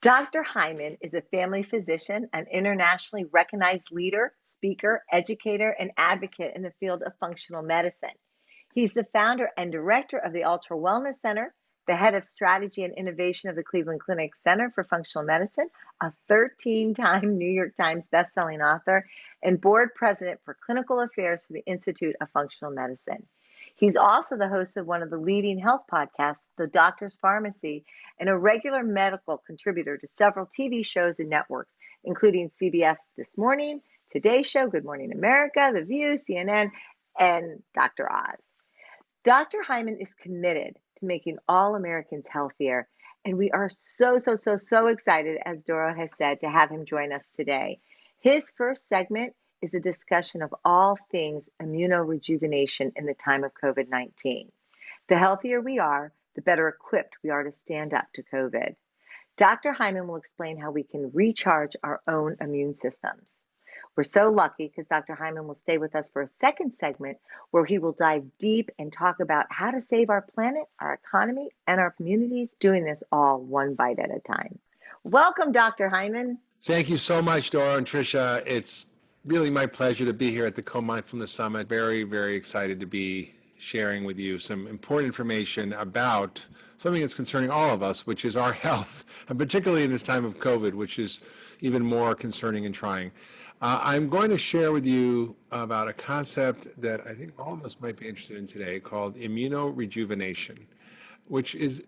Dr. Hyman is a family physician, an internationally recognized leader, speaker, educator, and advocate in the field of functional medicine. He's the founder and director of the Ultra Wellness Center, the head of strategy and innovation of the Cleveland Clinic Center for Functional Medicine, a 13-time New York Times bestselling author, and board president for clinical affairs for the Institute of Functional Medicine. He's also the host of one of the leading health podcasts, The Doctor's Pharmacy, and a regular medical contributor to several TV shows and networks, including CBS This Morning, Today Show, Good Morning America, The View, CNN, and Dr. Oz. Dr. Hyman is committed to making all Americans healthier, and we are so excited, as Doro has said, to have him join us today. His first segment is a discussion of all things immunorejuvenation in the time of COVID-19. The healthier we are, the better equipped we are to stand up to COVID. Dr. Hyman will explain how we can recharge our own immune systems. We're so lucky because Dr. Hyman will stay with us for a second segment where he will dive deep and talk about how to save our planet, our economy, and our communities, doing this all one bite at a time. Welcome, Dr. Hyman. Thank you so much, Dora and Tricia. It's really my pleasure to be here at the Co-Mindfulness Summit. Very excited to be sharing with you some important information about something that's concerning all of us, which is our health, and particularly in this time of COVID, which is even more concerning and trying. I'm going to share with you about a concept that I think all of us might be interested in today called immunorejuvenation, which is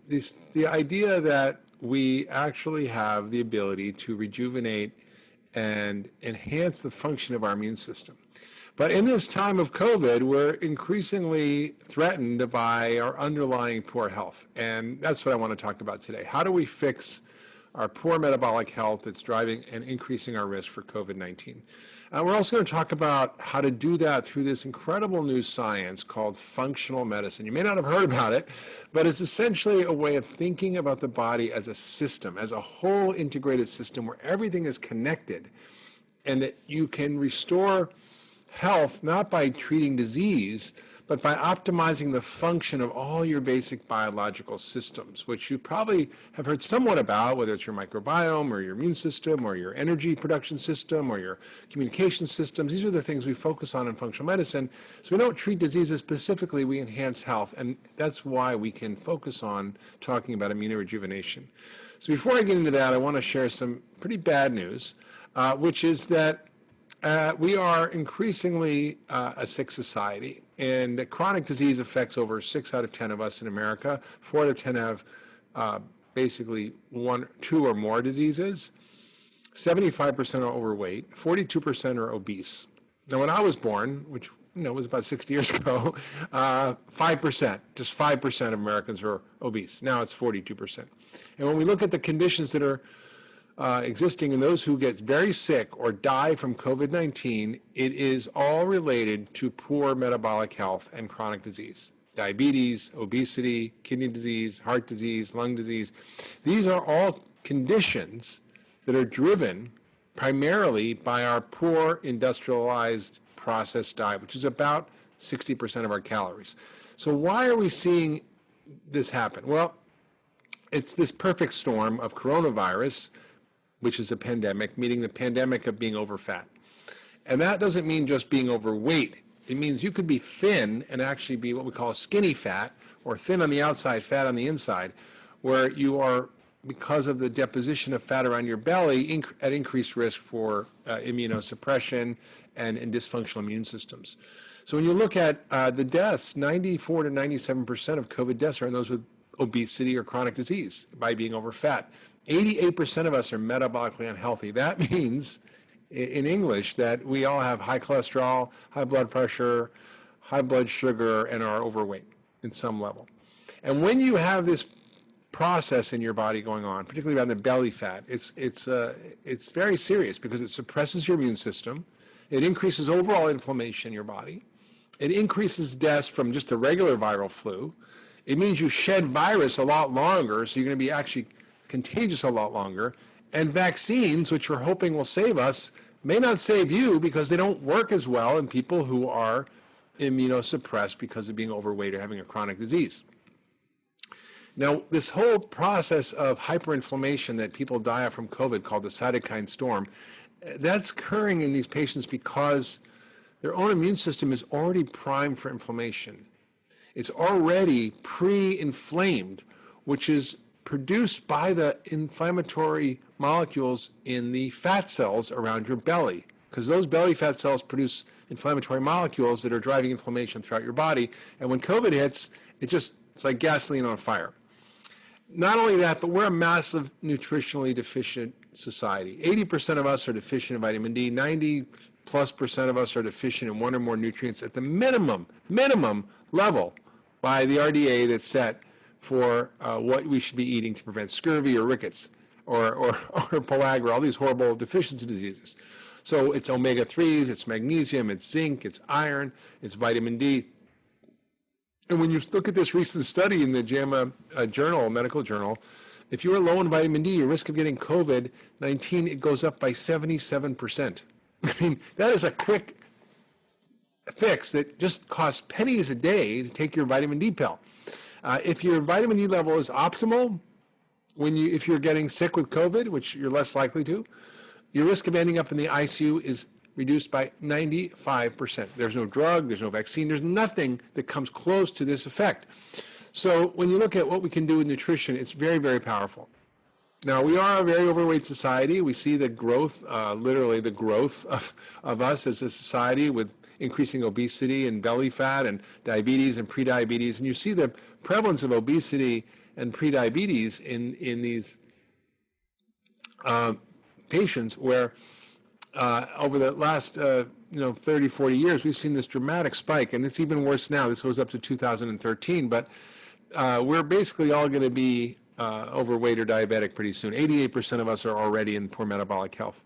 the idea that we actually have the ability to rejuvenate and enhance the function of our immune system. But in this time of COVID, we're increasingly threatened by our underlying poor health. And that's what I want to talk about today. How do we fix our poor metabolic health that's driving and increasing our risk for COVID-19? We're also going to talk about how to do that through this incredible new science called functional medicine. You may not have heard about it, but it's essentially a way of thinking about the body as a system, as a whole integrated system where everything is connected, and that you can restore health not by treating disease, but by optimizing the function of all your basic biological systems, which you probably have heard somewhat about, whether it's your microbiome or your immune system or your energy production system or your communication systems. These are the things we focus on in functional medicine. So we don't treat diseases specifically, we enhance health. And that's why we can focus on talking about immunorejuvenation. So before I get into that, I want to share some pretty bad news, which is that we are increasingly a sick society, and chronic disease affects over 6 out of 10 of us in America. 4 out of 10 have basically 1, 2 or more diseases. 75% are overweight. 42% are obese. Now, when I was born, which was about 60 years ago, 5%, just 5% of Americans were obese. Now it's 42%. And when we look at the conditions that are existing in those who get very sick or die from COVID-19, it is all related to poor metabolic health and chronic disease. Diabetes, obesity, kidney disease, heart disease, lung disease. These are all conditions that are driven primarily by our poor industrialized processed diet, which is about 60% of our calories. So why are we seeing this happen? Well, it's this perfect storm of coronavirus, which is a pandemic, meaning the pandemic of being overfat. And that doesn't mean just being overweight. It means you could be thin and actually be what we call skinny fat, or thin on the outside, fat on the inside, where you are, because of the deposition of fat around your belly, at increased risk for immunosuppression and dysfunctional immune systems. So when you look at the deaths, 94 to 97% of COVID deaths are in those with obesity or chronic disease by being overfat. 88% of us are metabolically unhealthy. That means, in English, that we all have high cholesterol, high blood pressure, high blood sugar, and are overweight in some level. And when you have this process in your body going on, particularly around the belly fat, it's very serious because it suppresses your immune system. It increases overall inflammation in your body. It increases deaths from just a regular viral flu. It means you shed virus a lot longer, so you're going to be actually contagious a lot longer. And vaccines, which we're hoping will save us, may not save you because they don't work as well in people who are immunosuppressed because of being overweight or having a chronic disease. Now, this whole process of hyperinflammation that people die of from COVID, called the cytokine storm, that's occurring in these patients because their own immune system is already primed for inflammation. It's already pre-inflamed, which is produced by the inflammatory molecules in the fat cells around your belly, because those belly fat cells produce inflammatory molecules that are driving inflammation throughout your body. And when COVID hits, it's like gasoline on fire. Not only that, but we're a massive nutritionally deficient society. 80% of us are deficient in vitamin D. 90+% of us are deficient in one or more nutrients at the minimum level by the RDA that's set for what we should be eating to prevent scurvy or rickets or pellagra, all these horrible deficiency diseases. So it's omega-3s, it's magnesium, it's zinc, it's iron, it's vitamin D. And when you look at this recent study in the JAMA journal, medical journal, if you are low in vitamin D, your risk of getting COVID-19, it goes up by 77%. I mean, that is a quick fix that just costs pennies a day to take your vitamin D pill. If your vitamin D level is optimal, if you're getting sick with COVID, which you're less likely to, your risk of ending up in the ICU is reduced by 95%. There's no drug, there's no vaccine, there's nothing that comes close to this effect. So when you look at what we can do with nutrition, it's very, very powerful. Now, we are a very overweight society. We see the growth, literally the growth of us as a society with increasing obesity and belly fat and diabetes and prediabetes. And you see the prevalence of obesity and prediabetes in these patients where over the last 30, 40 years, we've seen this dramatic spike, and it's even worse now. This goes up to 2013, but we're basically all going to be overweight or diabetic pretty soon. 88% of us are already in poor metabolic health.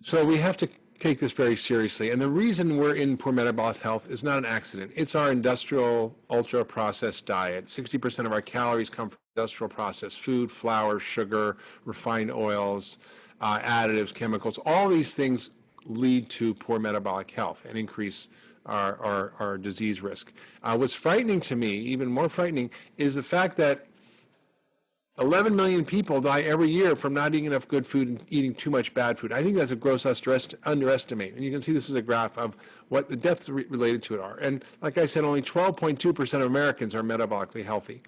So we have to take this very seriously. And the reason we're in poor metabolic health is not an accident. It's our industrial, ultra-processed diet. 60% of our calories come from industrial processed food, flour, sugar, refined oils, additives, chemicals. All these things lead to poor metabolic health and increase our disease risk. What's frightening to me, even more frightening, is the fact that 11 million people die every year from not eating enough good food and eating too much bad food. I think that's a gross underestimate. And you can see this is a graph of what the deaths related to it are. And like I said, only 12.2% of Americans are metabolically healthy.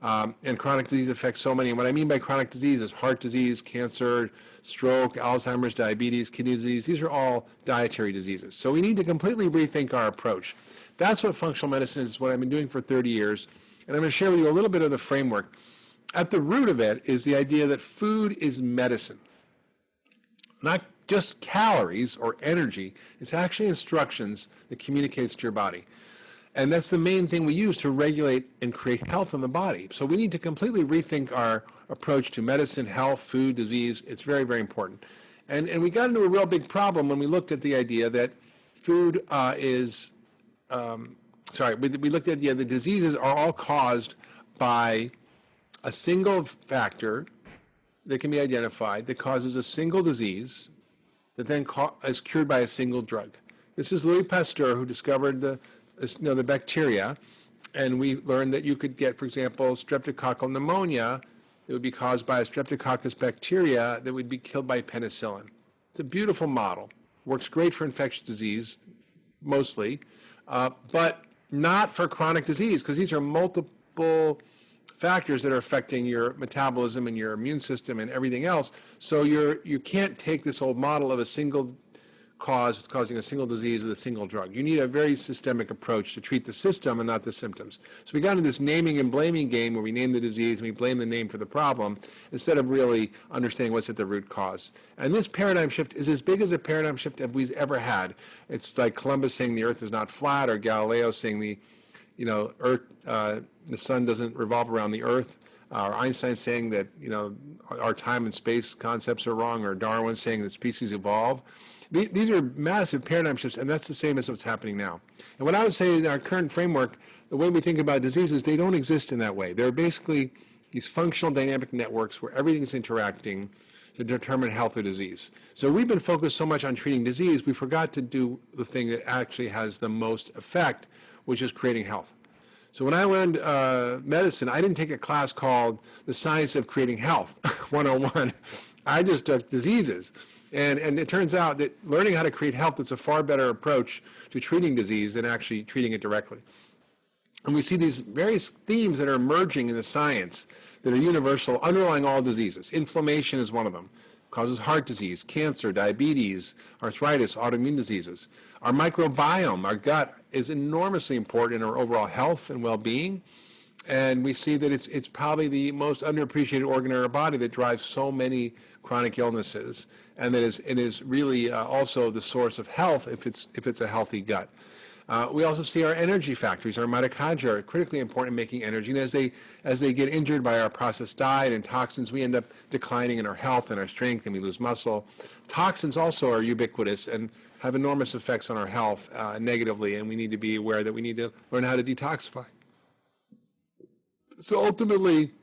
And chronic disease affects so many. And what I mean by chronic disease is heart disease, cancer, stroke, Alzheimer's, diabetes, kidney disease. These are all dietary diseases. So we need to completely rethink our approach. That's what functional medicine is, what I've been doing for 30 years. And I'm going to share with you a little bit of the framework. At the root of it is the idea that food is medicine. Not just calories or energy. It's actually instructions that communicates to your body. And that's the main thing we use to regulate and create health in the body. So we need to completely rethink our approach to medicine, health, food, disease. It's very, very important. And we got into a real big problem when we looked at the idea that food we looked at the diseases are all caused by a single factor that can be identified that causes a single disease that then is cured by a single drug. This is Louis Pasteur, who discovered the bacteria, and we learned that you could get, for example, streptococcal pneumonia that would be caused by a streptococcus bacteria that would be killed by penicillin. It's a beautiful model. Works great for infectious disease, mostly, but not for chronic disease, because these are multiple factors that are affecting your metabolism and your immune system and everything else. So you can't take this old model of a single cause causing a single disease with a single drug. You need a very systemic approach to treat the system and not the symptoms. So we got into this naming and blaming game where we name the disease and we blame the name for the problem instead of really understanding what's at the root cause. And this paradigm shift is as big as a paradigm shift that we've ever had. It's like Columbus saying the earth is not flat, or Galileo saying the sun doesn't revolve around the earth, or Einstein saying that our time and space concepts are wrong, or Darwin saying that species evolve. These are massive paradigm shifts, and that's the same as what's happening now. And what I would say in our current framework, the way we think about diseases, they don't exist in that way. They're basically these functional dynamic networks where everything's interacting to determine health or disease. So we've been focused so much on treating disease, we forgot to do the thing that actually has the most effect, which is creating health. So when I learned medicine, I didn't take a class called The Science of Creating Health 101. I just took diseases. And it turns out that learning how to create health is a far better approach to treating disease than actually treating it directly. And we see these various themes that are emerging in the science that are universal, underlying all diseases. Inflammation is one of them. Causes heart disease, cancer, diabetes, arthritis, autoimmune diseases. Our microbiome, our gut, is enormously important in our overall health and well-being. And we see that it's probably the most underappreciated organ in our body that drives so many chronic illnesses, and that it is really also the source of health if it's a healthy gut. We also see our energy factories. Our mitochondria are critically important in making energy, and as they get injured by our processed diet and toxins, we end up declining in our health and our strength, and we lose muscle. Toxins also are ubiquitous and have enormous effects on our health negatively, and we need to be aware that we need to learn how to detoxify. So ultimately,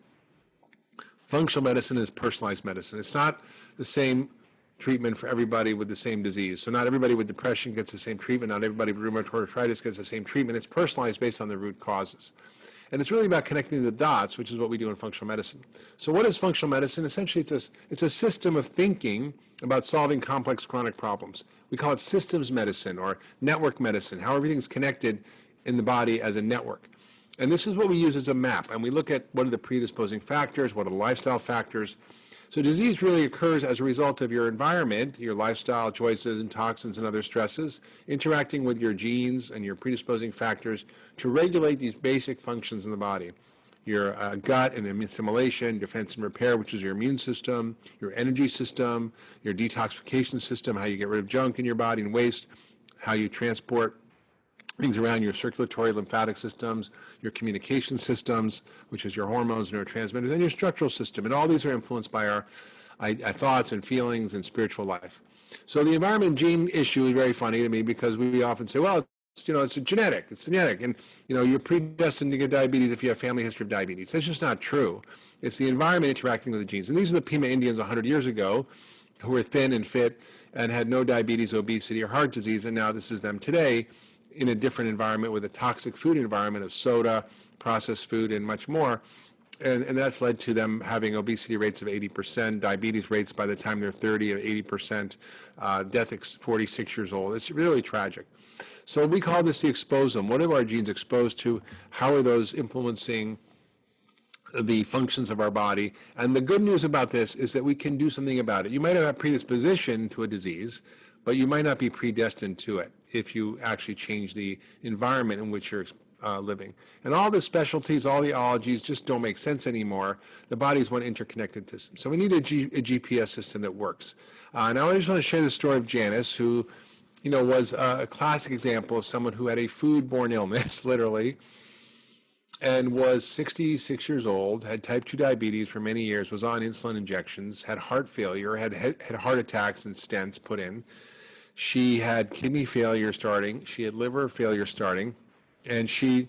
functional medicine is personalized medicine. It's not the same treatment for everybody with the same disease. So not everybody with depression gets the same treatment. Not everybody with rheumatoid arthritis gets the same treatment. It's personalized based on the root causes. And it's really about connecting the dots, which is what we do in functional medicine. So what is functional medicine? Essentially, it's a system of thinking about solving complex chronic problems. We call it systems medicine or network medicine, how everything's connected in the body as a network. And this is what we use as a map. And we look at what are the predisposing factors, what are the lifestyle factors. So disease really occurs as a result of your environment, your lifestyle choices and toxins and other stresses, interacting with your genes and your predisposing factors to regulate these basic functions in the body. Your gut and assimilation, defense and repair, which is your immune system, your energy system, your detoxification system, how you get rid of junk in your body and waste, how you transport things around your circulatory lymphatic systems, your communication systems, which is your hormones, neurotransmitters, and your structural system. And all these are influenced by our thoughts and feelings and spiritual life. So the environment gene issue is very funny to me because we often say, well, it's genetic. And, you're predestined to get diabetes if you have family history of diabetes. That's just not true. It's the environment interacting with the genes. And these are the Pima Indians 100 years ago who were thin and fit and had no diabetes, obesity, or heart disease. And now this is them today in a different environment with a toxic food environment of soda, processed food, and much more. And that's led to them having obesity rates of 80%, diabetes rates by the time they're 30 of 80%, death at 46 years old. It's really tragic. So we call this the exposome. What are our genes exposed to? How are those influencing the functions of our body? And the good news about this is that we can do something about it. You might have a predisposition to a disease, but you might not be predestined to it if you actually change the environment in which you're living. And all the specialties, all the ologies just don't make sense anymore. The body's one interconnected system. So we need a GPS system that works. Now I just want to share the story of Janice, who was a classic example of someone who had a foodborne illness, literally, and was 66 years old, had type 2 diabetes for many years, was on insulin injections, had heart failure, had heart attacks and stents put in. She had kidney failure starting. She had liver failure starting. And she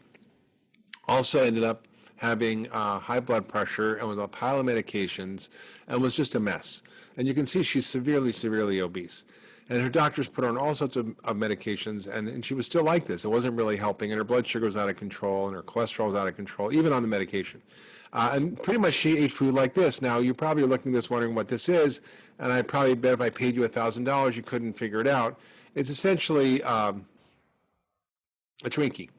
also ended up having high blood pressure and was on a pile of medications and was just a mess. And you can see she's severely, severely obese. And her doctors put her on all sorts of medications, and she was still like this. It wasn't really helping, and her blood sugar was out of control, and her cholesterol was out of control, even on the medication. And pretty much she ate food like this. Now, you're probably looking at this wondering what this is, and I probably bet if I paid you $1,000, you couldn't figure it out. It's essentially a Twinkie.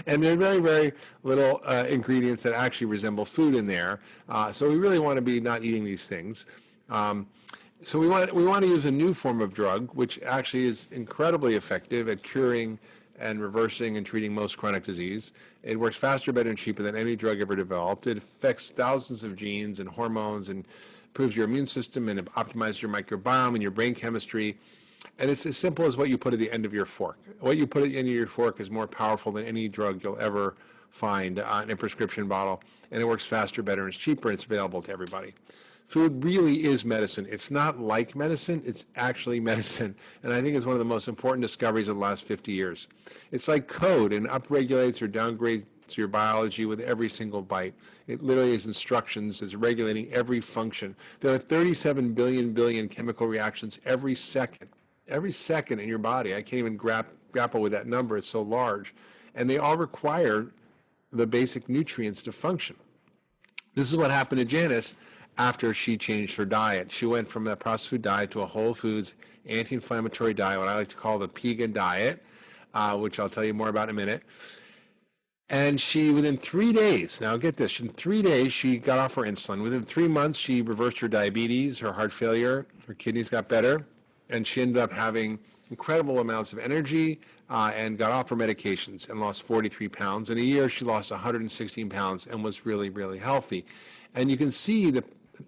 And there are very, very little ingredients that actually resemble food in there. So we really want to be not eating these things. So we want to use a new form of drug, which actually is incredibly effective at curing and reversing and treating most chronic disease. It works faster, better, and cheaper than any drug ever developed. It affects thousands of genes and hormones and improves your immune system and optimizes your microbiome and your brain chemistry. And it's as simple as what you put at the end of your fork. What you put at the end of your fork is more powerful than any drug you'll ever find in a prescription bottle. And it works faster, better, and it's cheaper, and it's available to everybody. Food really is medicine. It's not like medicine, it's actually medicine. And I think it's one of the most important discoveries of the last 50 years. It's like code, and upregulates or downgrades your biology with every single bite. It literally is instructions. It's regulating every function. There are 37 billion chemical reactions every second in your body. I can't even grapple with that number. It's so large. And they all require the basic nutrients to function. This is what happened to Janice after she changed her diet. She went from a processed food diet to a whole foods, anti-inflammatory diet, what I like to call the Pegan diet, which I'll tell you more about in a minute. And she, within 3 days, now get this, in 3 days, she got off her insulin. Within 3 months, she reversed her diabetes, her heart failure, her kidneys got better, and she ended up having incredible amounts of energy and got off her medications and lost 43 pounds. In a year, she lost 116 pounds and was really, really healthy. And you can see the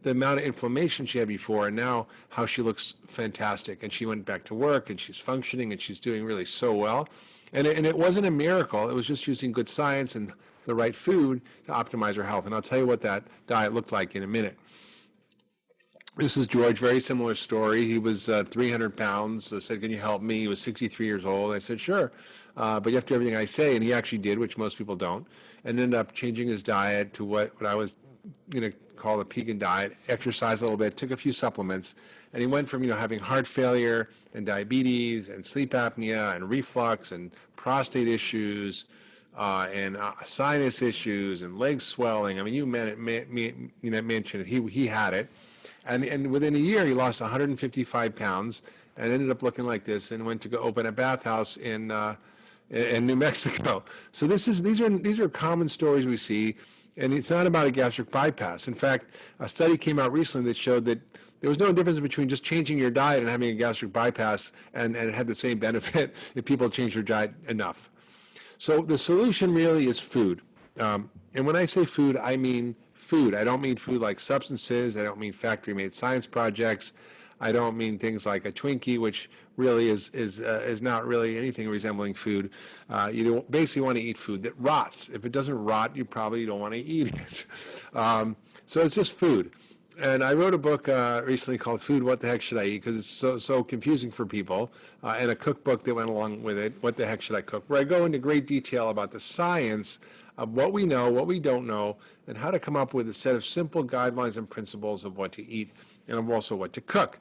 amount of inflammation she had before and now how she looks fantastic. And she went back to work and she's functioning and she's doing really so well. And it wasn't a miracle. It was just using good science and the right food to optimize her health. And I'll tell you what that diet looked like in a minute. This is George, very similar story. He was 300 pounds. I said, can you help me? He was 63 years old. I said, sure, but you have to do everything I say. And he actually did, which most people don't, and ended up changing his diet to what I was going to call the Pegan diet, exercised a little bit, took a few supplements, and he went from having heart failure and diabetes and sleep apnea and reflux and prostate issues and sinus issues and leg swelling. I mean, you mentioned it. He had it. And within a year, he lost 155 pounds and ended up looking like this and went to go open a bathhouse in New Mexico. So these are common stories we see, and it's not about a gastric bypass. In fact, a study came out recently that showed that there was no difference between just changing your diet and having a gastric bypass, and it had the same benefit if people change their diet enough. So the solution really is food. And when I say food, I mean food. I don't mean food like substances. I don't mean factory-made science projects. I don't mean things like a Twinkie, which really is not really anything resembling food. You don't basically want to eat food that rots. If it doesn't rot, you probably don't want to eat it. So it's just food. And I wrote a book recently called Food, What the Heck Should I Eat? Because it's so confusing for people, and a cookbook that went along with it, What the Heck Should I Cook? Where I go into great detail about the science of what we know, what we don't know, and how to come up with a set of simple guidelines and principles of what to eat and also what to cook.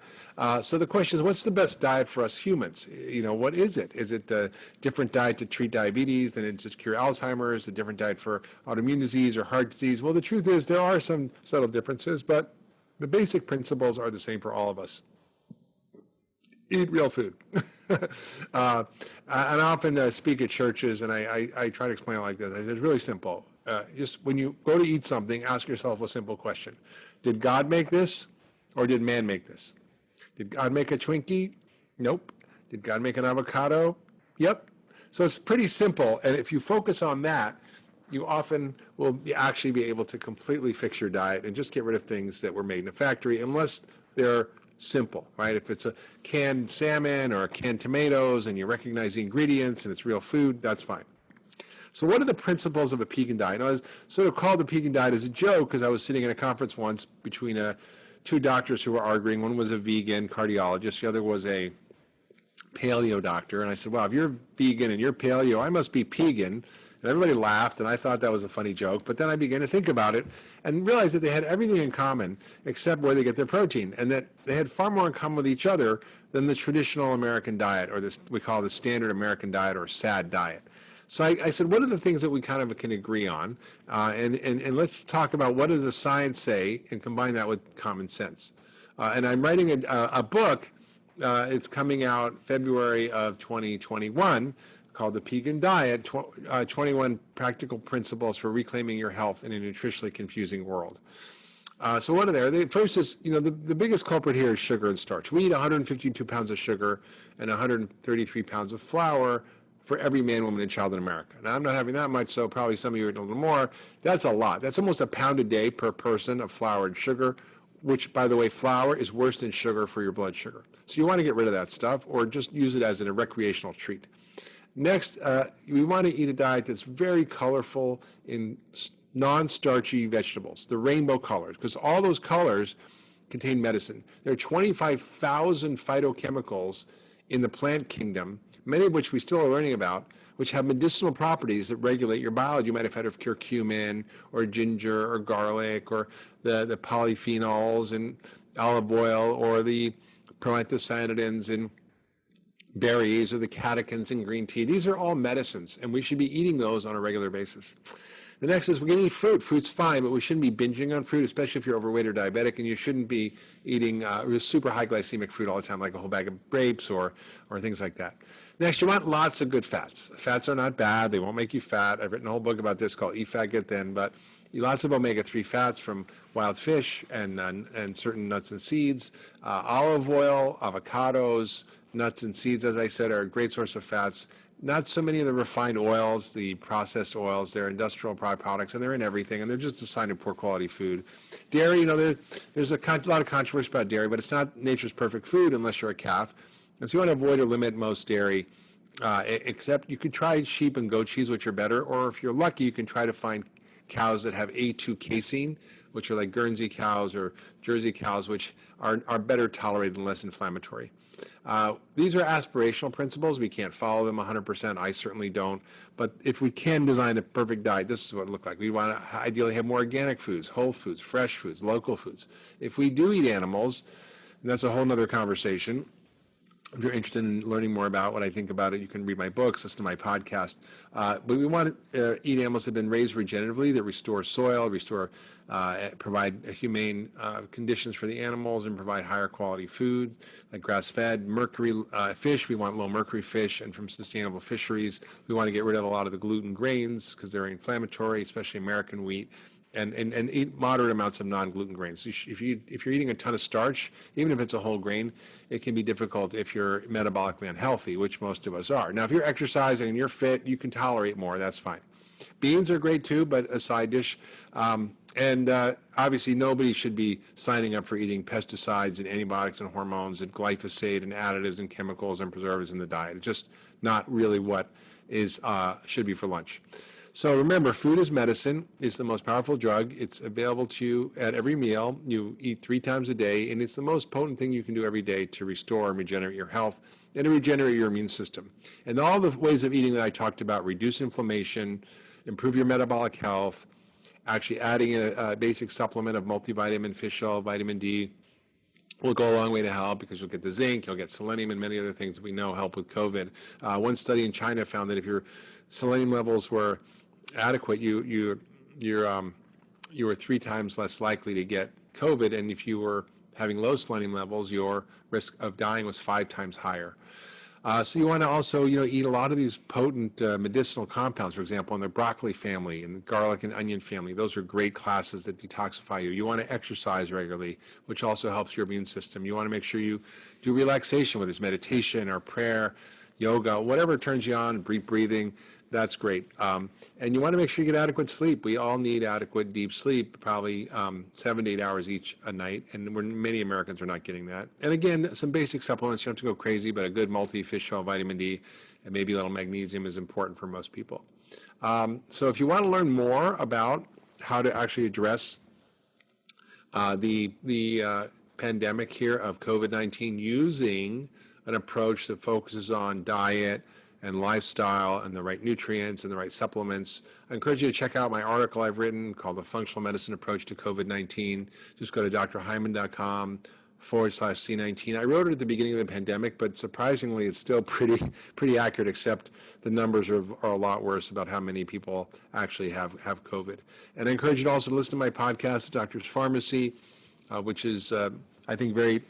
So the question is, what's the best diet for us humans? What is it? Is it a different diet to treat diabetes than to cure Alzheimer's, a different diet for autoimmune disease or heart disease? Well, the truth is there are some subtle differences, but the basic principles are the same for all of us. Eat real food. And I often speak at churches, and I try to explain it like this. I say, it's really simple. Just when you go to eat something, ask yourself a simple question. Did God make this, or did man make this? Did God make a Twinkie? Nope. Did God make an avocado? Yep. So it's pretty simple, and if you focus on that, you often will actually be able to completely fix your diet and just get rid of things that were made in a factory, unless they're simple, right? If it's a canned salmon or canned tomatoes and you recognize the ingredients and it's real food, that's fine. So what are the principles of a Pegan diet? Now, I was sort of called the Pegan diet as a joke because I was sitting in a conference once between two doctors who were arguing. One was a vegan cardiologist, the other was a paleo doctor. And I said, well, if you're vegan and you're paleo, I must be Pegan. And everybody laughed, and I thought that was a funny joke. But then I began to think about it and realized that they had everything in common except where they get their protein, and that they had far more in common with each other than the traditional American diet, or this we call the standard American diet or SAD diet. So I said, what are the things that we kind of can agree on? And let's talk about what does the science say and combine that with common sense. And I'm writing a book. It's coming out February of 2021. Called the Pegan Diet, 21 Practical Principles for Reclaiming Your Health in a Nutritionally Confusing World. So what are there? The first is, the biggest culprit here is sugar and starch. We eat 152 pounds of sugar and 133 pounds of flour for every man, woman, and child in America. Now, I'm not having that much, so probably some of you eat a little more. That's a lot. That's almost a pound a day per person of flour and sugar, which, by the way, flour is worse than sugar for your blood sugar. So you want to get rid of that stuff or just use it as a recreational treat. Next, we want to eat a diet that's very colorful in non-starchy vegetables, the rainbow colors, because all those colors contain medicine. There are 25,000 phytochemicals in the plant kingdom, many of which we still are learning about, which have medicinal properties that regulate your biology. You might have heard of curcumin or ginger or garlic or the polyphenols in olive oil or the proanthocyanidins in berries or the catechins in green tea. These are all medicines, and we should be eating those on a regular basis. The next is we're going to eat fruit. Fruit's fine, but we shouldn't be binging on fruit, especially if you're overweight or diabetic, and you shouldn't be eating super high glycemic fruit all the time, like a whole bag of grapes or things like that. Next, you want lots of good fats. Fats are not bad. They won't make you fat. I've written a whole book about this called Eat Fat, Get Thin, but lots of omega-3 fats from wild fish and certain nuts and seeds. Olive oil, avocados, nuts and seeds, as I said, are a great source of fats. Not so many of the refined oils, the processed oils. They're industrial products, and they're in everything, and they're just a sign of poor quality food. Dairy, there's a lot of controversy about dairy, but it's not nature's perfect food unless you're a calf. And so you want to avoid or limit most dairy, except you could try sheep and goat cheese, which are better, or if you're lucky, you can try to find cows that have A2 casein, which are like Guernsey cows or Jersey cows, which are better tolerated and less inflammatory. These are aspirational principles. We can't follow them 100%. I certainly don't. But if we can design a perfect diet, this is what it looked like. We want to ideally have more organic foods, whole foods, fresh foods, local foods. If we do eat animals, and that's a whole other conversation. If you're interested in learning more about what I think about it, you can read my books, listen to my podcast. But we want to eat animals that have been raised regeneratively, that restore soil, provide humane conditions for the animals, and provide higher quality food, like grass-fed. Mercury fish, we want low mercury fish, and from sustainable fisheries. We want to get rid of a lot of the gluten grains because they're inflammatory, especially American wheat. And eat moderate amounts of non-gluten grains. If you're eating a ton of starch, even if it's a whole grain, it can be difficult if you're metabolically unhealthy, which most of us are. Now, if you're exercising and you're fit, you can tolerate more. That's fine. Beans are great too, but a side dish. Obviously, nobody should be signing up for eating pesticides and antibiotics and hormones and glyphosate and additives and chemicals and preservatives in the diet. It's just not really what should be for lunch. So remember, food is medicine. It's the most powerful drug. It's available to you at every meal. You eat 3 times a day, and it's the most potent thing you can do every day to restore and regenerate your health and to regenerate your immune system. And all the ways of eating that I talked about, reduce inflammation, improve your metabolic health, actually adding a basic supplement of multivitamin, fish oil, vitamin D, will go a long way to help because you'll get the zinc, you'll get selenium, and many other things that we know help with COVID. One study in China found that if your selenium levels were adequate, you were 3 times less likely to get COVID, and if you were having low selenium levels, your risk of dying was 5 times higher. So you want to also, eat a lot of these potent medicinal compounds, for example, in the broccoli family and the garlic and onion family. Those are great classes that detoxify you. You want to exercise regularly, which also helps your immune system. You want to make sure you do relaxation, whether it's meditation or prayer, yoga, whatever turns you on, deep breathing. That's great. And you want to make sure you get adequate sleep. We all need adequate deep sleep, probably 7 to 8 hours each a night, and many Americans are not getting that. And again, some basic supplements. You don't have to go crazy, but a good multi-fish oil, vitamin D, and maybe a little magnesium is important for most people. So if you want to learn more about how to actually address the pandemic here of COVID-19 using an approach that focuses on diet and lifestyle and the right nutrients and the right supplements, I encourage you to check out my article I've written called The Functional Medicine Approach to COVID-19. Just go to drhyman.com/C19. I wrote it at the beginning of the pandemic, but surprisingly, it's still pretty accurate, except the numbers are a lot worse about how many people actually have COVID. And I encourage you to also listen to my podcast, The Doctor's Pharmacy, which is, I think, very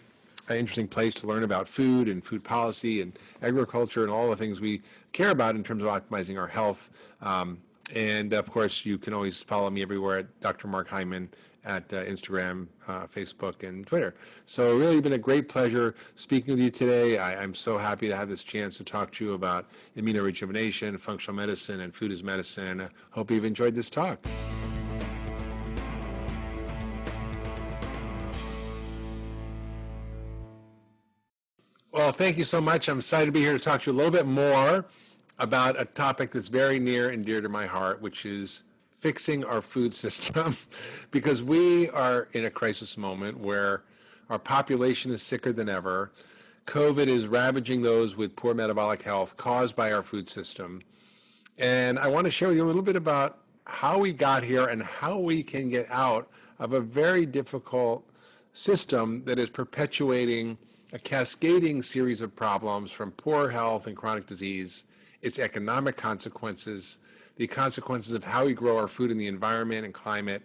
interesting place to learn about food and food policy and agriculture and all the things we care about in terms of optimizing our health. And of course, you can always follow me everywhere at Dr. Mark Hyman at Instagram, Facebook, and Twitter. So really been a great pleasure speaking with you today. I'm so happy to have this chance to talk to you about immunorejuvenation, functional medicine, and food as medicine. I hope you've enjoyed this talk. Well, thank you so much. I'm excited to be here to talk to you a little bit more about a topic that's very near and dear to my heart, which is fixing our food system, because we are in a crisis moment where our population is sicker than ever. COVID is ravaging those with poor metabolic health caused by our food system. And I want to share with you a little bit about how we got here and how we can get out of a very difficult system that is perpetuating a cascading series of problems from poor health and chronic disease, its economic consequences, the consequences of how we grow our food in the environment and climate,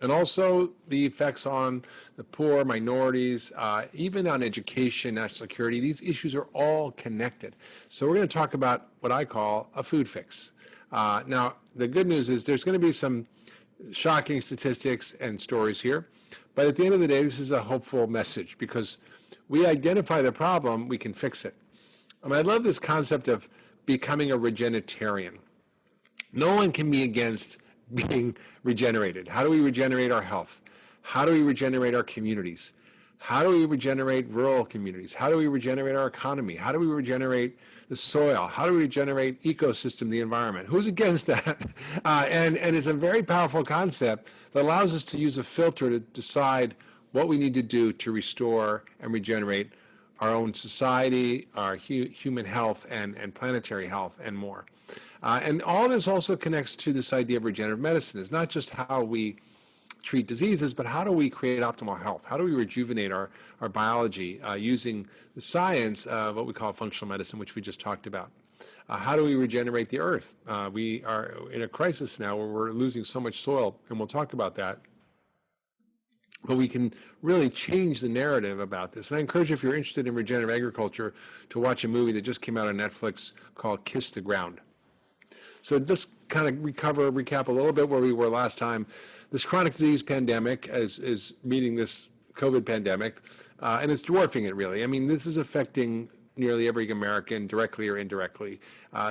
and also the effects on the poor, minorities, even on education, national security. These issues are all connected. So we're going to talk about what I call a food fix. Now, the good news is there's going to be some shocking statistics and stories here, but at the end of the day, this is a hopeful message because we identify the problem, we can fix it. I love this concept of becoming a regenitarian. No one can be against being regenerated. How do we regenerate our health? How do we regenerate our communities? How do we regenerate rural communities? How do we regenerate our economy? How do we regenerate the soil? How do we regenerate ecosystem, the environment? Who's against that? And it's a very powerful concept that allows us to use a filter to decide what we need to do to restore and regenerate our own society, our human health, and planetary health, and more. And all this also connects to this idea of regenerative medicine. It's not just how we treat diseases, but how do we create optimal health? How do we rejuvenate our biology using the science of what we call functional medicine, which we just talked about? How do we regenerate the earth? We are in a crisis now where we're losing so much soil, and we'll talk about that. But we can really change the narrative about this. And I encourage you, if you're interested in regenerative agriculture, to watch a movie that just came out on Netflix called Kiss the Ground. So just kind of recap a little bit where we were last time. This chronic disease pandemic is meeting this COVID pandemic, and it's dwarfing it, really. This is affecting nearly every American, directly or indirectly.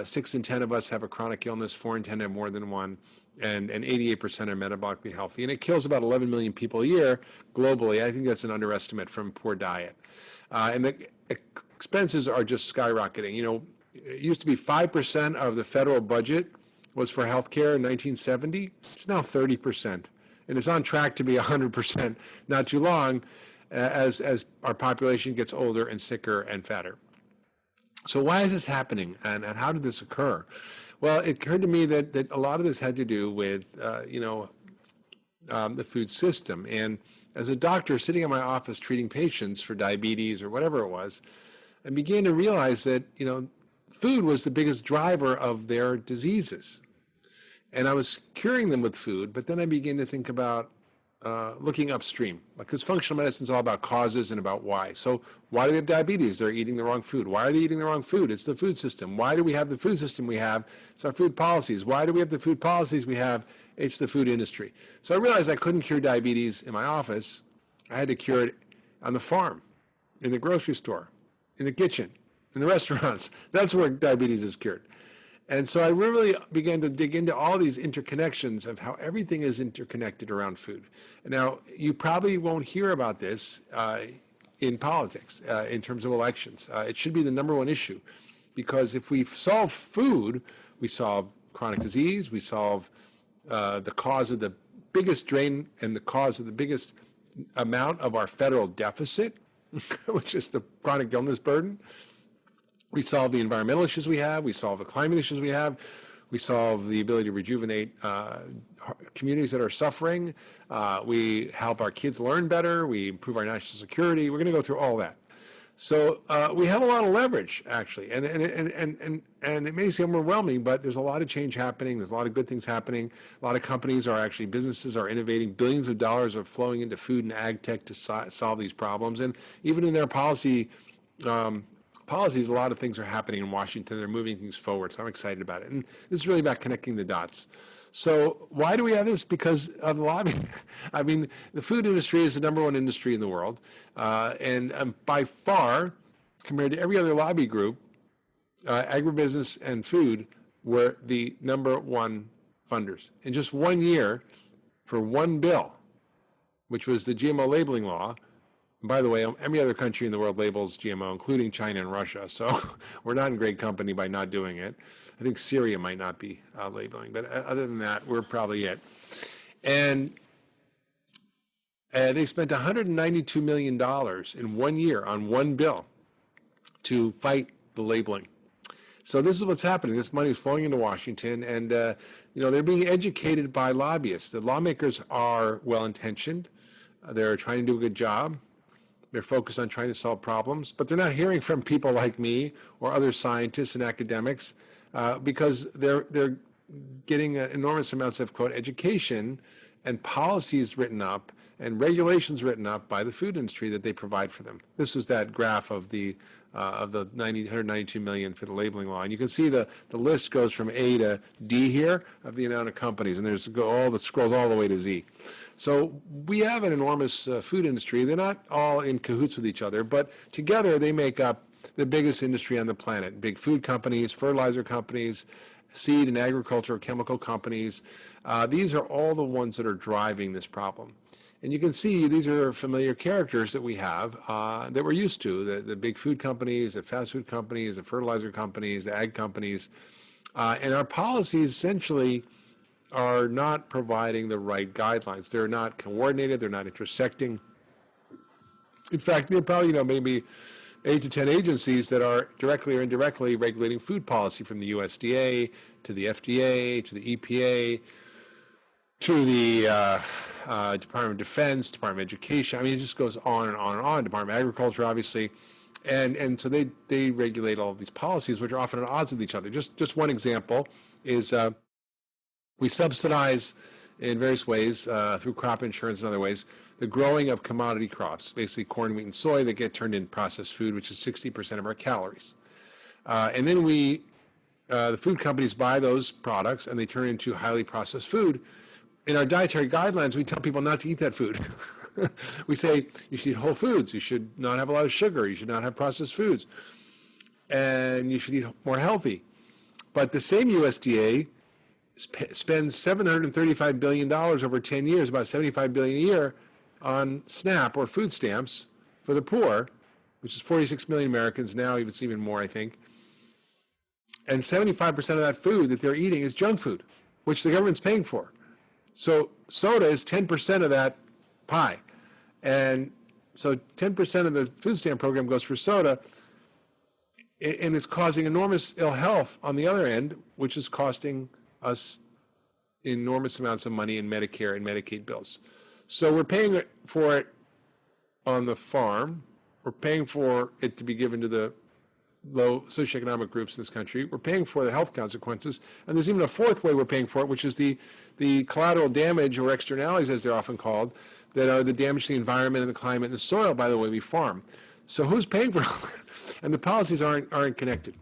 6 in 10 of us have a chronic illness, 4 in 10 have more than one, and 88% are metabolically healthy. And it kills about 11 million people a year globally. I think that's an underestimate from poor diet. And the expenses are just skyrocketing. It used to be 5% of the federal budget was for healthcare in 1970. It's now 30%. And it's on track to be 100% not too long as our population gets older and sicker and fatter. So why is this happening, and how did this occur? Well, it occurred to me that a lot of this had to do with, the food system. And as a doctor sitting in my office treating patients for diabetes or whatever it was, I began to realize that, food was the biggest driver of their diseases. And I was curing them with food, but then I began to think about looking upstream, because functional medicine is all about causes and about why. So why do they have diabetes? They're eating the wrong food. Why are they eating the wrong food? It's the food system. Why do we have the food system we have? It's our food policies. Why do we have the food policies we have? It's the food industry. So I realized I couldn't cure diabetes in my office. I had to cure it on the farm, in the grocery store, in the kitchen, in the restaurants. That's where diabetes is cured. And so I really began to dig into all these interconnections of how everything is interconnected around food. Now, you probably won't hear about this in politics, in terms of elections. It should be the number one issue, because if we solve food, we solve chronic disease, we solve the cause of the biggest drain and the cause of the biggest amount of our federal deficit, which is the chronic illness burden. We solve the environmental issues we have. We solve the climate issues we have. We solve the ability to rejuvenate communities that are suffering. We help our kids learn better. We improve our national security. We're going to go through all that. So we have a lot of leverage, actually, and it may seem overwhelming, but there's a lot of change happening. There's a lot of good things happening. A lot of companies are actually, businesses are innovating. Billions of dollars are flowing into food and ag tech to solve these problems. And even in their policies, a lot of things are happening in Washington. They're moving things forward, so I'm excited about it. And this is really about connecting the dots. So why do we have this? Because of lobbying. The food industry is the number one industry in the world. And by far, compared to every other lobby group, agribusiness and food were the number one funders. In just 1 year, for one bill, which was the GMO labeling law. And by the way, every other country in the world labels GMO, including China and Russia. So we're not in great company by not doing it. I think Syria might not be labeling, but other than that, we're probably it. And they spent $192 million in 1 year on one bill to fight the labeling. So this is what's happening. This money is flowing into Washington, and they're being educated by lobbyists. The lawmakers are well-intentioned. They're trying to do a good job. They're focused on trying to solve problems, but they're not hearing from people like me or other scientists and academics because they're getting enormous amounts of, quote, education and policies written up and regulations written up by the food industry that they provide for them. This was that graph of the 192 million for the labeling law. And you can see the list goes from A to D here of the amount of companies, and there's all the scrolls all the way to Z. So we have an enormous food industry. They're not all in cahoots with each other, but together they make up the biggest industry on the planet. Big food companies, fertilizer companies, seed and agricultural chemical companies. These are all the ones that are driving this problem. And you can see these are familiar characters that we have that we're used to, the big food companies, the fast food companies, the fertilizer companies, the ag companies. And our policies essentially are not providing the right guidelines. They're not coordinated. They're not intersecting. In fact, there are probably, maybe 8 to 10 agencies that are directly or indirectly regulating food policy, from the USDA to the FDA to the EPA to the Department of Defense, Department of Education. I mean, it just goes on and on and on. Department of Agriculture, obviously. And so they regulate all of these policies, which are often at odds with each other. Just one example is we subsidize in various ways through crop insurance and other ways the growing of commodity crops, basically corn, wheat, and soy, that get turned into processed food, which is 60% of our calories. And then the food companies buy those products and they turn it into highly processed food. In our dietary guidelines, we tell people not to eat that food. We say you should eat whole foods, you should not have a lot of sugar, you should not have processed foods, and you should eat more healthy. But the same USDA spends $735 billion over 10 years, about $75 billion a year, on SNAP, or food stamps, for the poor, which is 46 million Americans now. It's even more, I think. And 75% of that food that they're eating is junk food, which the government's paying for. So soda is 10% of that pie. And so 10% of the food stamp program goes for soda, and it's causing enormous ill health on the other end, which is costing us enormous amounts of money in Medicare and Medicaid bills. So we're paying for it on the farm. We're paying for it to be given to the low socioeconomic groups in this country. We're paying for the health consequences. And there's even a fourth way we're paying for it, which is the collateral damage, or externalities as they're often called, that are the damage to the environment and the climate and the soil by the way we farm. So who's paying for it? And the policies aren't connected.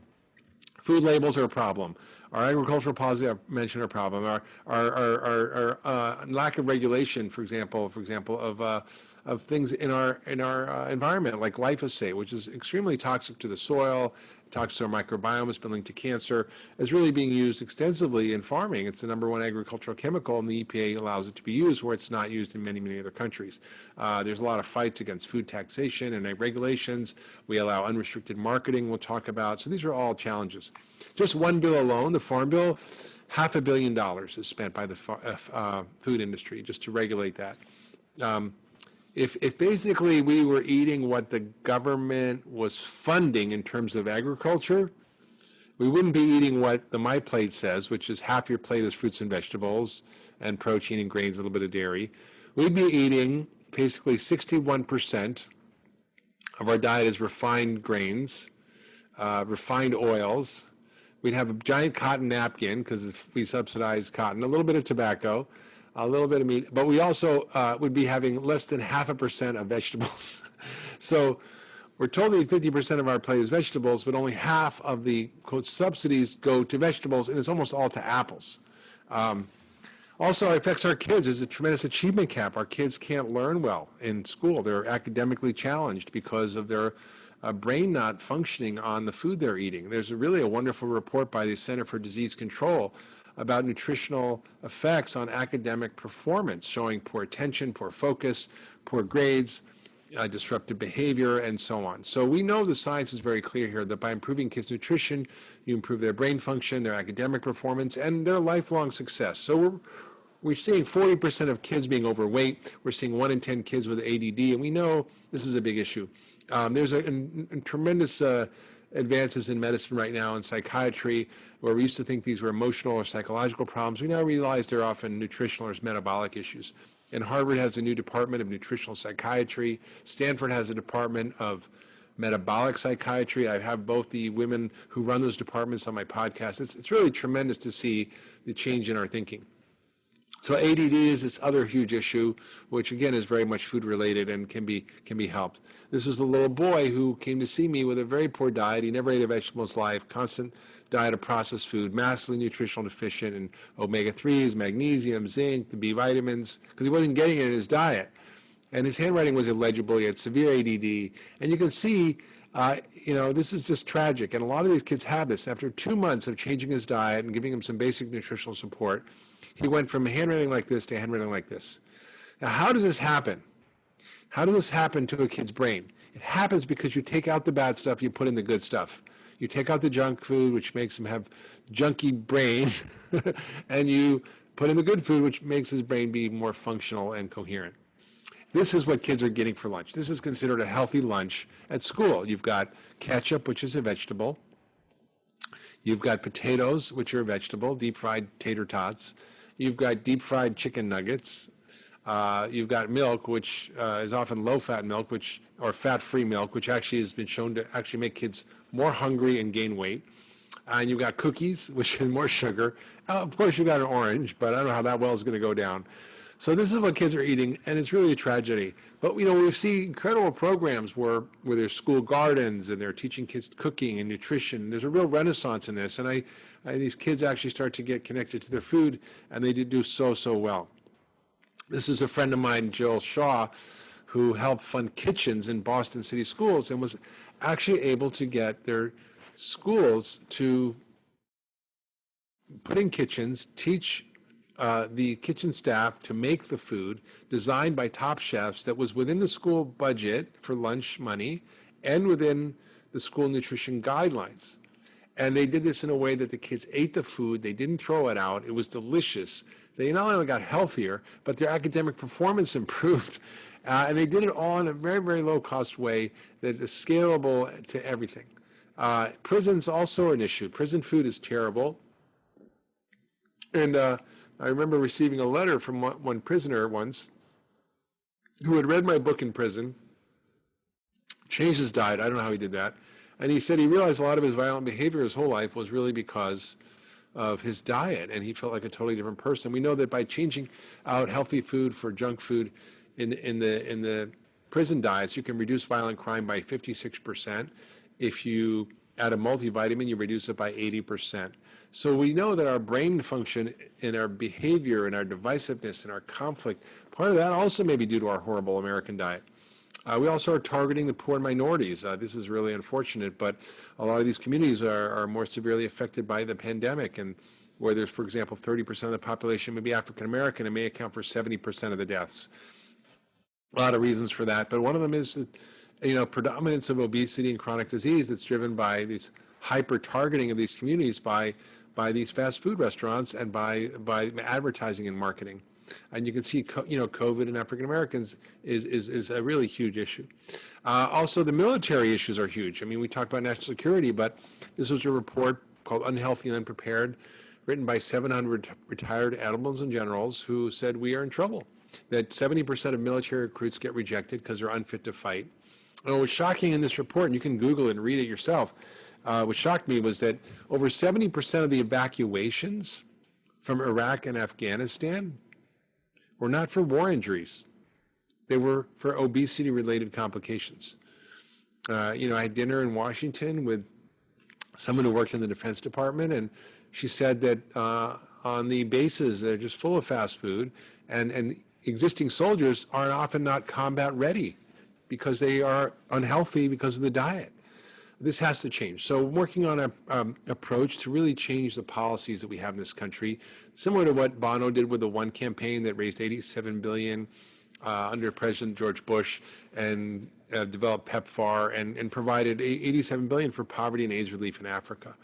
Food labels are a problem. Our agricultural policy, I mentioned, are a problem. Our lack of regulation, for example, of things in our environment, like glyphosate, which is extremely toxic to the soil, toxic to our microbiome, has been linked to cancer, is really being used extensively in farming. It's the number one agricultural chemical, and the EPA allows it to be used where it's not used in many, many other countries. There's a lot of fights against food taxation and regulations. We allow unrestricted marketing, we'll talk about. So these are all challenges. Just one bill alone, the Farm Bill, $500 million is spent by the food industry just to regulate that. If basically we were eating what the government was funding in terms of agriculture, we wouldn't be eating what the My Plate says, which is half your plate is fruits and vegetables and protein and grains, a little bit of dairy. We'd be eating basically 61% of our diet is refined grains, refined oils. We'd have a giant cotton napkin because we subsidize cotton, a little bit of tobacco, a little bit of meat, but we also would be having less than 0.5% of vegetables. So we're told that 50% of our plate is vegetables, but only half of the, quote, subsidies go to vegetables, and it's almost all to apples. Also, it affects our kids. There's a tremendous achievement cap. Our kids can't learn well in school. They're academically challenged because of their brain not functioning on the food they're eating. There's really a wonderful report by the Center for Disease Control about nutritional effects on academic performance, showing poor attention, poor focus, poor grades, disruptive behavior, and so on. So we know the science is very clear here that by improving kids' nutrition, you improve their brain function, their academic performance, and their lifelong success. So we're seeing 40% of kids being overweight. We're seeing 1 in 10 kids with ADD, and we know this is a big issue. There's a tremendous advances in medicine right now in psychiatry, where we used to think these were emotional or psychological problems. We now realize they're often nutritional or metabolic issues. And Harvard has a new department of nutritional psychiatry. Stanford has a department of metabolic psychiatry. I have both the women who run those departments on my podcast. It's really tremendous to see the change in our thinking. So ADD is this other huge issue, which again is very much food related and can be helped. This is a little boy who came to see me with a very poor diet. He never ate a vegetable in his life, constant diet of processed food, massively nutritional deficient in omega-3s, magnesium, zinc, the B vitamins, because he wasn't getting it in his diet. And his handwriting was illegible. He had severe ADD. And you can see, this is just tragic. And a lot of these kids have this. After 2 months of changing his diet and giving him some basic nutritional support, he went from handwriting like this to handwriting like this. Now, how does this happen? How does this happen to a kid's brain? It happens because you take out the bad stuff, you put in the good stuff. You take out the junk food, which makes him have junky brain, and you put in the good food, which makes his brain be more functional and coherent. This is what kids are getting for lunch. This is considered a healthy lunch at school. You've got ketchup, which is a vegetable. You've got potatoes, which are a vegetable, deep-fried tater tots. You've got deep-fried chicken nuggets. You've got milk, which is often low-fat milk, or fat-free milk, which actually has been shown to actually make kids more hungry and gain weight. And you've got cookies, which is more sugar. Of course, you've got an orange, but I don't know how that well is going to go down. So this is what kids are eating, and it's really a tragedy. But, we see incredible programs where there's school gardens, and they're teaching kids cooking and nutrition. There's a real renaissance in this, and these kids actually start to get connected to their food, and they do so well. This is a friend of mine, Jill Shaw, who helped fund kitchens in Boston City schools and was actually able to get their schools to put in kitchens, teach the kitchen staff to make the food designed by top chefs that was within the school budget for lunch money and within the school nutrition guidelines. And they did this in a way that the kids ate the food, they didn't throw it out, it was delicious. They not only got healthier, but their academic performance improved. And they did it all in a very, very low-cost way that is scalable to everything. Prisons also are an issue. Prison food is terrible. And I remember receiving a letter from one prisoner once who had read my book in prison, changed his diet. I don't know how he did that. And he said he realized a lot of his violent behavior his whole life was really because of his diet, and he felt like a totally different person. We know that by changing out healthy food for junk food in the prison diets, you can reduce violent crime by 56%. If you add a multivitamin, you reduce it by 80%. So we know that our brain function and our behavior and our divisiveness and our conflict, part of that also may be due to our horrible American diet. We also are targeting the poor and minorities. This is really unfortunate, but a lot of these communities are more severely affected by the pandemic, and where there's, for example, 30% of the population may be African American, it may account for 70% of the deaths. A lot of reasons for that, but one of them is the predominance of obesity and chronic disease that's driven by these hyper-targeting of these communities by these fast food restaurants and by advertising and marketing. And you can see, COVID in African Americans is a really huge issue. Also, the military issues are huge. I mean, we talk about national security, but this was a report called Unhealthy and Unprepared, written by 700 retired admirals and generals who said we are in trouble, that 70% of military recruits get rejected because they're unfit to fight. And what was shocking in this report, and you can Google it and read it yourself, what shocked me was that over 70% of the evacuations from Iraq and Afghanistan were not for war injuries. They were for obesity-related complications. I had dinner in Washington with someone who worked in the Defense Department, and she said that on the bases, they're just full of fast food, and existing soldiers are often not combat ready because they are unhealthy because of the diet. This has to change. So working on an approach to really change the policies that we have in this country, similar to what Bono did with the One campaign that raised $87 billion under President George Bush and developed PEPFAR and provided $87 billion for poverty and AIDS relief in Africa.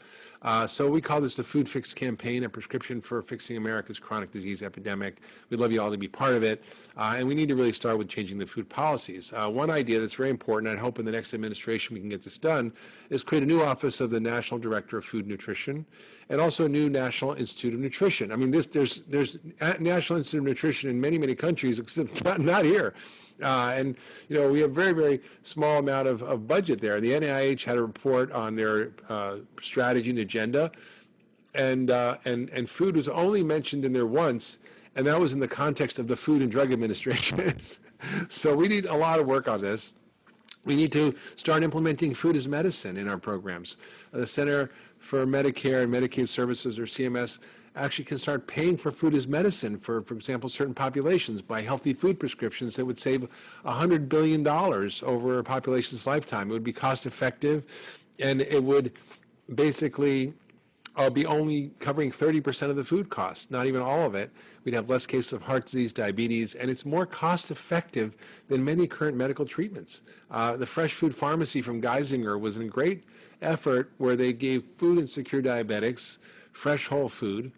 So we call this the Food Fix Campaign, a prescription for fixing America's chronic disease epidemic. We'd love you all to be part of it. And we need to really start with changing the food policies. One idea that's very important, and I hope in the next administration we can get this done, is create a new office of the National Director of Food Nutrition and also a new National Institute of Nutrition. I mean, there's a National Institute of Nutrition in many, many countries, except not here. And we have very, very very small amount of budget there. The NIH had a report on their strategy and agenda, and food was only mentioned in there once, and that was in the context of the Food and Drug Administration. So we need a lot of work on this. We need to start implementing food as medicine in our programs. The Center for Medicare and Medicaid Services, or CMS, actually can start paying for food as medicine for example, certain populations by healthy food prescriptions that would save $100 billion over a population's lifetime. It would be cost effective, and it would basically be only covering 30% of the food cost, not even all of it. We'd have less cases of heart disease, diabetes, and it's more cost effective than many current medical treatments. The Fresh Food Pharmacy from Geisinger was a great effort where they gave food insecure diabetics fresh whole food,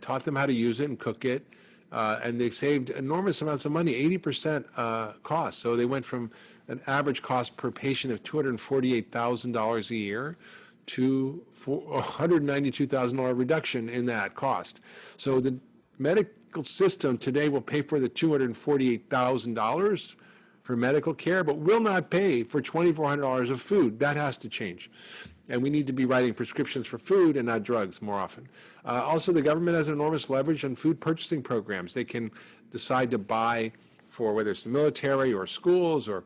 taught them how to use it and cook it, and they saved enormous amounts of money, 80% cost. So they went from an average cost per patient of $248,000 a year to $192,000 reduction in that cost. So the medical system today will pay for the $248,000 for medical care, but will not pay for $2,400 of food. That has to change. And we need to be writing prescriptions for food and not drugs more often. Also, the government has enormous leverage on food purchasing programs. They can decide to buy for whether it's the military or schools or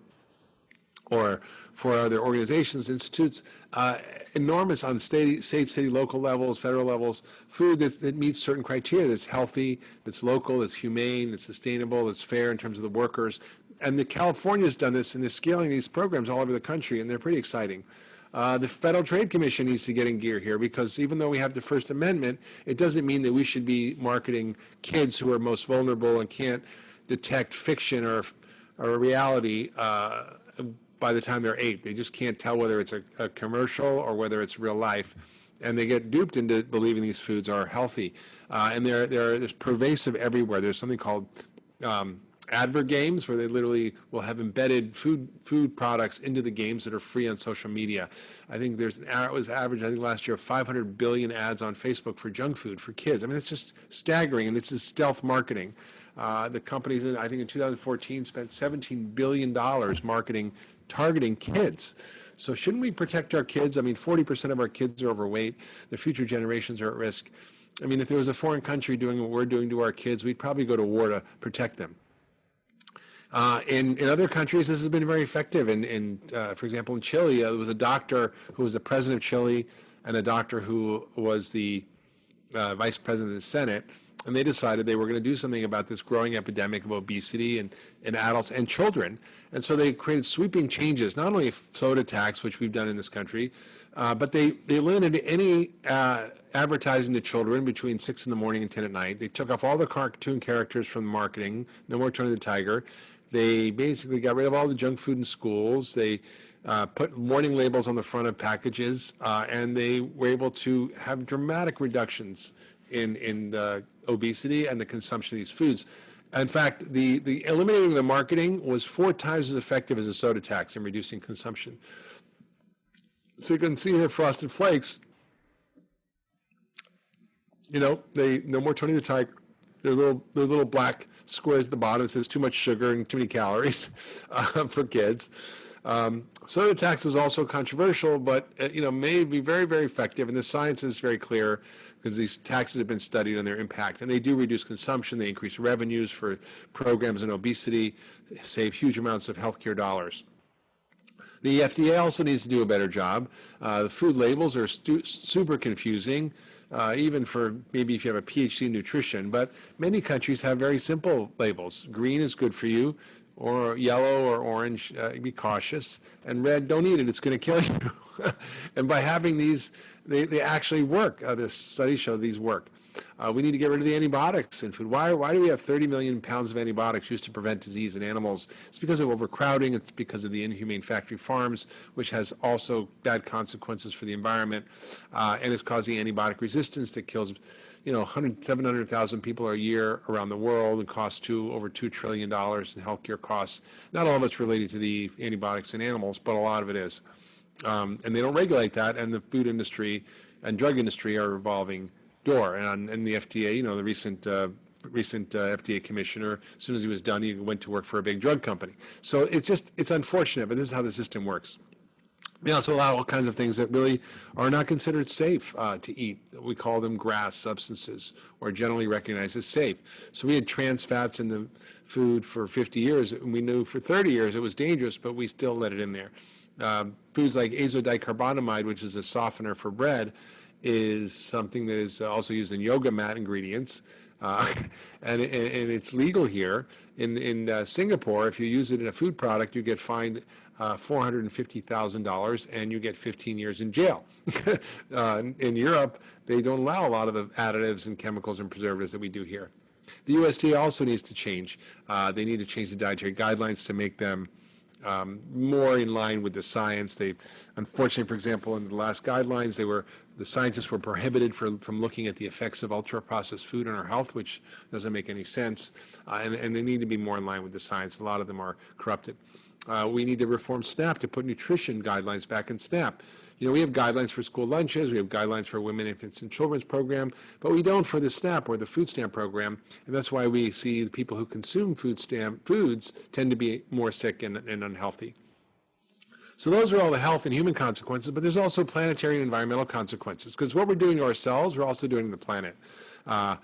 for other organizations, institutes, enormous on state, city, local levels, federal levels, food that meets certain criteria, that's healthy, that's local, that's humane, that's sustainable, that's fair in terms of the workers. And California's done this, and they're scaling these programs all over the country, and they're pretty exciting. The Federal Trade Commission needs to get in gear here, because even though we have the First Amendment, it doesn't mean that we should be marketing kids who are most vulnerable and can't detect fiction or reality by the time they're 8. They just can't tell whether it's a commercial or whether it's real life, and they get duped into believing these foods are healthy. And there's pervasive everywhere. There's something called advert games, where they literally will have embedded food products into the games that are free on social media. I think it was average, I think last year, 500 billion ads on Facebook for junk food for kids. I mean, it's just staggering, and this is stealth marketing. The companies, I think in 2014, spent $17 billion targeting kids. So shouldn't we protect our kids? I mean, 40% of our kids are overweight. The future generations are at risk. I mean, if there was a foreign country doing what we're doing to our kids, we'd probably go to war to protect them. In other countries, this has been very effective. For example, in Chile, there was a doctor who was the president of Chile and a doctor who was the vice president of the Senate, and they decided they were going to do something about this growing epidemic of obesity in adults and children. And so they created sweeping changes, not only a soda tax, which we've done in this country, but they eliminated any advertising to children between 6 in the morning and 10 at night. They took off all the cartoon characters from the marketing, no more Tony the Tiger. They basically got rid of all the junk food in schools. They put warning labels on the front of packages, and they were able to have dramatic reductions in obesity and the consumption of these foods. In fact, the eliminating the marketing was 4 times as effective as a soda tax in reducing consumption. So you can see here, Frosted Flakes, no more Tony the Tiger. They're little black squares at the bottom. It says too much sugar and too many calories for kids. Soda tax is also controversial, but may be very, very effective. And the science is very clear, because these taxes have been studied on their impact, and they do reduce consumption. They increase revenues for programs in obesity, save huge amounts of healthcare dollars. The FDA also needs to do a better job. The food labels are super confusing, even for maybe if you have a PhD in nutrition, but many countries have very simple labels. Green is good for you, or yellow or orange, be cautious, and red, don't eat it, it's going to kill you. And by having these, they actually work. The studies show these work. We need to get rid of the antibiotics in food. Why do we have 30 million pounds of antibiotics used to prevent disease in animals? It's because of overcrowding. It's because of the inhumane factory farms, which has also bad consequences for the environment, and it's causing antibiotic resistance that kills 700,000 people a year around the world, and costs over $2 trillion in healthcare costs. Not all of it's related to the antibiotics in animals, but a lot of it is. And they don't regulate that, and the food industry and drug industry are revolving door. And the FDA, the recent recent FDA commissioner. As soon as he was done, he went to work for a big drug company. So it's unfortunate, but this is how the system works. They also allow all kinds of things that really are not considered safe to eat. We call them GRAS substances, or generally recognized as safe. So we had trans fats in the food for 50 years, and we knew for 30 years it was dangerous, but we still let it in there. Foods like azodicarbonamide, which is a softener for bread, is something that is also used in yoga mat ingredients. And it's legal here. In Singapore, if you use it in a food product, you get fined $450,000 and you get 15 years in jail. In Europe, they don't allow a lot of the additives and chemicals and preservatives that we do here. The USDA also needs to change. They need to change the dietary guidelines to make them more in line with the science. They, unfortunately, for example, in the last guidelines, the scientists were prohibited from looking at the effects of ultra-processed food on our health, which doesn't make any sense. And they need to be more in line with the science. A lot of them are corrupted. We need to reform SNAP to put nutrition guidelines back in SNAP. You know, we have guidelines for school lunches, we have guidelines for women, infants, and children's program, but we don't for the SNAP or the food stamp program, and that's why we see the people who consume food stamp foods tend to be more sick and unhealthy. So those are all the health and human consequences, but there's also planetary and environmental consequences, because what we're doing to ourselves, we're also doing to the planet. And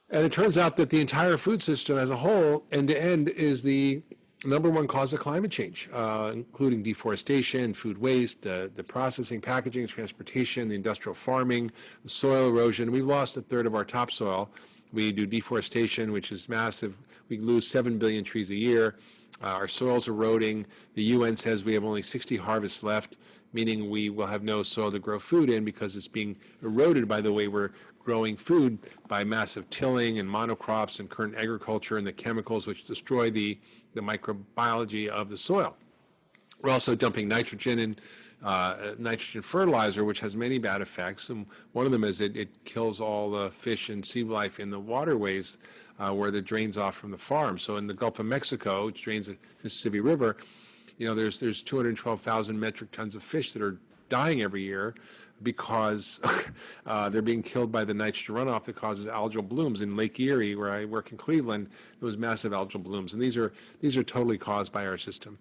it turns out that the entire food system as a whole, end to end, is the number one cause of climate change, including deforestation, food waste, the processing, packaging, transportation, the industrial farming, the soil erosion. We've lost a third of our topsoil. We do deforestation, which is massive. We lose 7 billion trees a year. Our soil's eroding. The UN says we have only 60 harvests left, meaning we will have no soil to grow food in because it's being eroded by the way we're growing food by massive tilling and monocrops and current agriculture and the chemicals which destroy the microbiology of the soil. We're also dumping nitrogen and nitrogen fertilizer, which has many bad effects. And one of them is it kills all the fish and sea life in the waterways where it drains off from the farm. So in the Gulf of Mexico, which drains the Mississippi River, you know, there's 212,000 metric tons of fish that are dying every year because they're being killed by the nitrogen runoff that causes algal blooms. In Lake Erie, where I work in Cleveland, there was massive algal blooms, and these are totally caused by our system.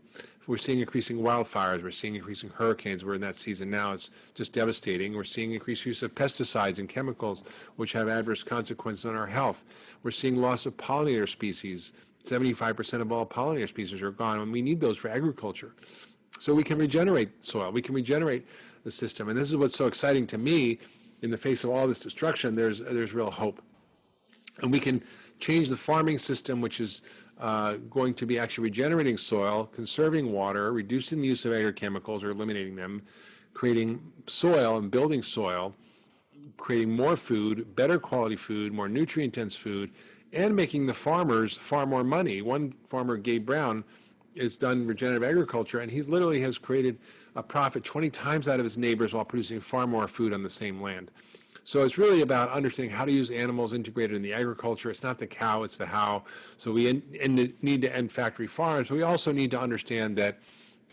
We're seeing increasing wildfires. We're seeing increasing hurricanes. We're in that season now. It's just devastating. We're seeing increased use of pesticides and chemicals, which have adverse consequences on our health. We're seeing loss of pollinator species. 75% of all pollinator species are gone, and we need those for agriculture. So we can regenerate soil. We can regenerate the system. And this is what's so exciting to me. In the face of all this destruction, there's real hope. And we can change the farming system, which is going to be actually regenerating soil, conserving water, reducing the use of agrochemicals or eliminating them, creating soil and building soil, creating more food, better quality food, more nutrient-dense food, and making the farmers far more money. One farmer, Gabe Brown, has done regenerative agriculture, and he literally has created a profit 20 times out of his neighbors while producing far more food on the same land. So it's really about understanding how to use animals integrated in the agriculture. It's not the cow, it's the how. So we need to end factory farms. We also need to understand that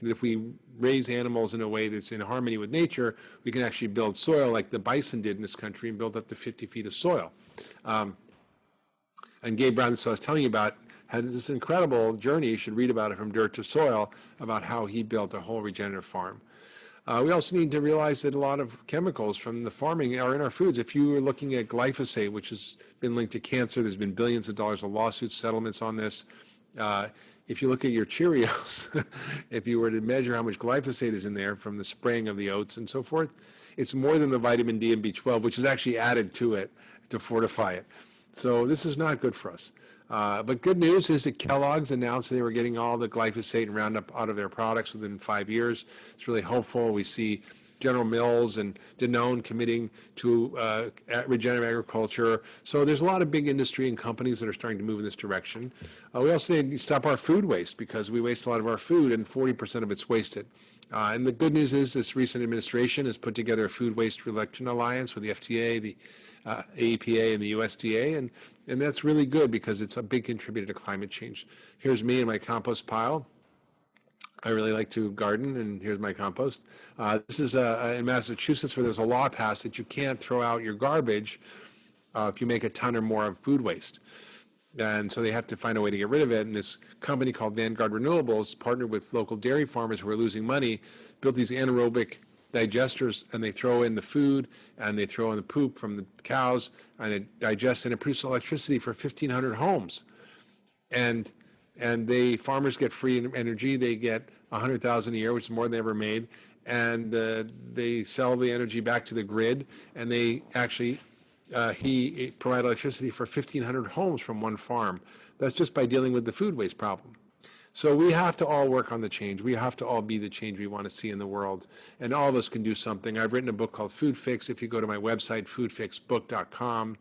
if we raise animals in a way that's in harmony with nature, we can actually build soil like the bison did in this country and build up to 50 feet of soil. And Gabe Brown, so I was telling you about, had this incredible journey. You should read about it, From Dirt to Soil, about how he built a whole regenerative farm. We also need to realize that a lot of chemicals from the farming are in our foods. If you were looking at glyphosate, which has been linked to cancer, there's been billions of dollars of lawsuits, settlements on this. If you look at your Cheerios, if you were to measure how much glyphosate is in there from the spraying of the oats and so forth, it's more than the vitamin D and B12, which is actually added to it to fortify it. So this is not good for us. But good news is that Kellogg's announced they were getting all the glyphosate and Roundup out of their products within 5 years. It's really hopeful. We see General Mills and Danone committing to regenerative agriculture. So there's a lot of big industry and companies that are starting to move in this direction. We also need to stop our food waste because we waste a lot of our food and 40% of it's wasted. And the good news is this recent administration has put together a food waste reduction alliance with the FDA, the AEPA, and the USDA, and that's really good because it's a big contributor to climate change. Here's me in my compost pile. I really like to garden, and here's my compost. This is in Massachusetts where there's a law passed that you can't throw out your garbage if you make a ton or more of food waste. And so they have to find a way to get rid of it. And this company called Vanguard Renewables partnered with local dairy farmers who are losing money, built these anaerobic digesters, and they throw in the food and they throw in the poop from the cows, and it digests and it produces electricity for 1,500 homes. And they farmers get free energy. They get 100,000 a year, which is more than they ever made. And they sell the energy back to the grid, and they actually he provided electricity for 1,500 homes from one farm. That's just by dealing with the food waste problem. So we have to all work on the change. We have to all be the change we want to see in the world. And all of us can do something. I've written a book called Food Fix. If you go to my website, foodfixbook.com,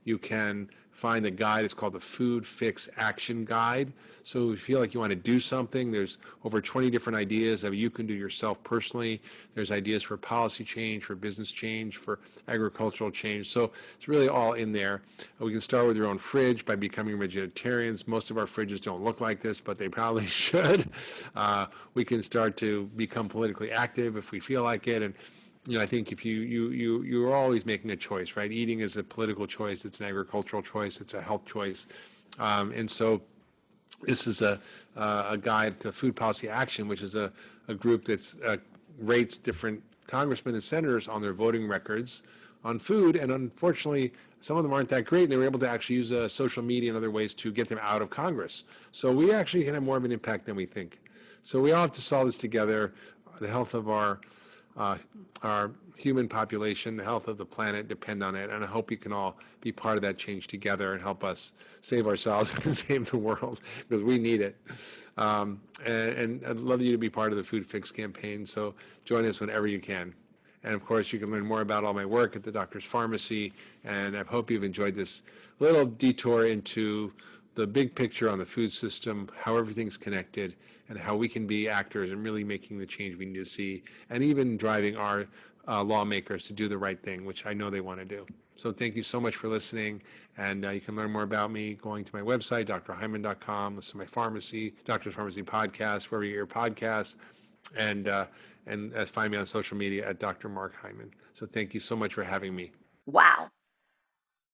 you can find a guide. It's called the Food Fix Action Guide. So if you feel like you want to do something, there's over 20 different ideas that you can do yourself personally. There's ideas for policy change, for business change, for agricultural change. So it's really all in there. We can start with your own fridge by becoming vegetarians. Most of our fridges don't look like this, but they probably should. We can start to become politically active if we feel like it. And I think if you're always making a choice, right? Eating is a political choice. It's an agricultural choice. It's a health choice. And so this is a guide to food policy action, which is a group that rates different congressmen and senators on their voting records on food. And unfortunately, some of them aren't that great. And they were able to actually use social media and other ways to get them out of Congress. So we actually can have more of an impact than we think. So we all have to solve this together. The health of our human population, the health of the planet depend on it. And I hope you can all be part of that change together and help us save ourselves and save the world, because we need it. And I'd love you to be part of the Food Fix campaign. So join us whenever you can. And of course, you can learn more about all my work at the Doctor's Pharmacy. And I hope you've enjoyed this little detour into the big picture on the food system, how everything's connected, and how we can be actors and really making the change we need to see, and even driving our lawmakers to do the right thing, which I know they want to do. So thank you so much for listening, and you can learn more about me going to my website, drhyman.com, listen to my pharmacy, Doctor's Pharmacy podcast, wherever you hear podcasts, and find me on social media at Dr. Mark Hyman. So thank you so much for having me. Wow.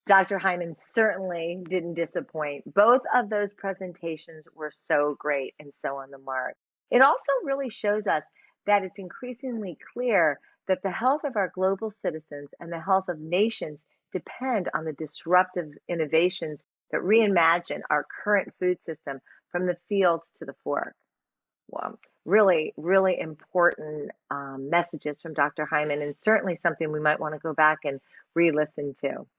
Dr. Hyman certainly didn't disappoint. Both of those presentations were so great and so on the mark. It also really shows us that it's increasingly clear that the health of our global citizens and the health of nations depend on the disruptive innovations that reimagine our current food system from the field to the fork. Well, really, really important messages from Dr. Hyman, and certainly something we might want to go back and re-listen to.